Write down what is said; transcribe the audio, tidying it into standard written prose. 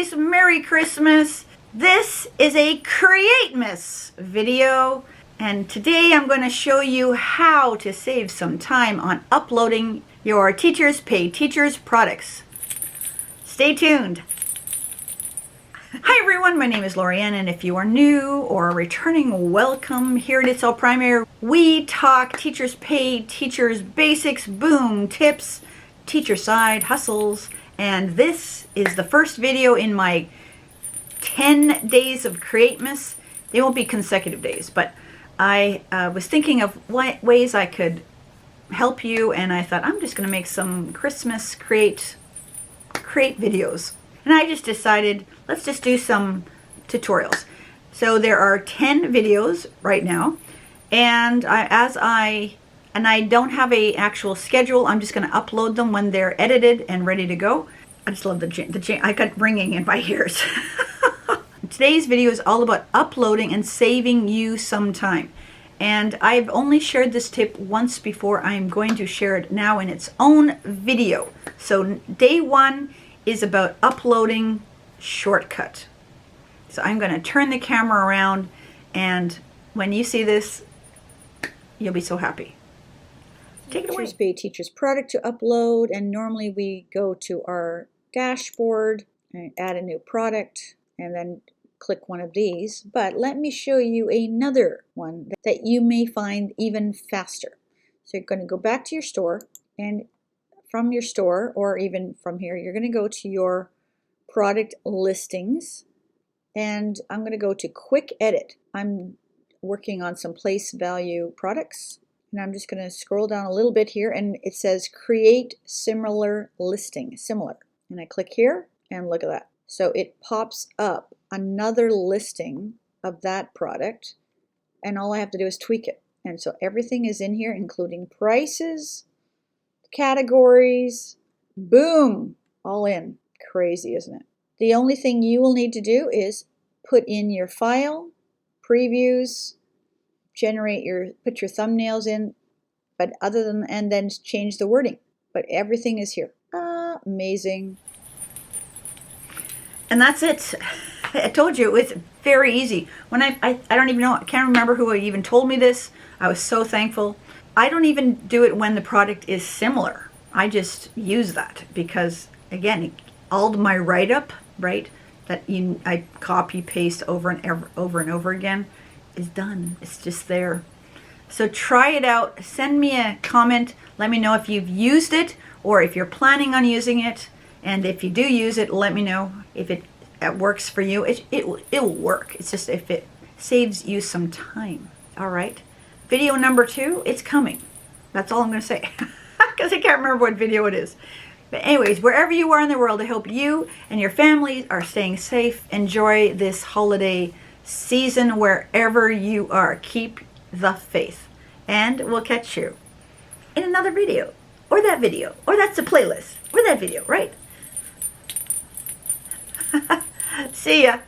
holidays, Merry Christmas. This is a Createmas video, and today I'm going to show you how to save some time on uploading your Teachers Pay Teachers products. Stay tuned. Hi everyone, my name is Lorianne, and if you are new or returning, welcome. Here at It's All Primary, we talk Teachers Pay, Teachers Basics, boom, tips, teacher side hustles, and this is the first video in my 10 days of Createmas. They won't be consecutive days, but I was thinking of what ways I could help you, and I thought I'm just going to make some Christmas create videos. And I just decided, let's just do some tutorials. So there are 10 videos right now, and I don't have a actual schedule. I'm just going to upload them when they're edited and ready to go. I just love the I got ringing in my ears. Today's video is all about uploading and saving you some time. And I've only shared this tip once before. I'm going to share it now in its own video. So day one is about uploading shortcut. So I'm going to turn the camera around, and when you see this, you'll be so happy. Take it away. Teachers Pay Teachers product to upload, and normally we go to our dashboard and add a new product and then click one of these. But let me show you another one that you may find even faster. So you're going to go back to your store, and from your store, or even from here, you're going to go to your product listings, and I'm going to go to quick edit. I'm working on some place value products, and I'm just going to scroll down a little bit here, and it says create similar listing, similar, and I click here, and look at that. So it pops up another listing of that product, and all I have to do is tweak it. And so everything is in here, including prices, categories, boom, all in. Crazy, isn't it? The only thing you will need to do is put in your file, previews, put your thumbnails in, but and then change the wording. But everything is here. Amazing. And that's it. I told you, it's very easy. When I don't even know, I can't remember who even told me this. I was so thankful. I don't even do it when the product is similar. I just use that because, again, all my write-up, right, that I copy paste over and over again is done. It's just there. So try it out. Send me a comment. Let me know if you've used it or if you're planning on using it. And if you do use it, let me know if it works for you. It will work. It's just if it saves you some time. All right. Video number 2, it's coming. That's all I'm going to say because I can't remember what video it is. But anyways, wherever you are in the world, I hope you and your family are staying safe. Enjoy this holiday season wherever you are. Keep the faith. And we'll catch you in another video, or that video, or that's the playlist, or that video, right? See ya.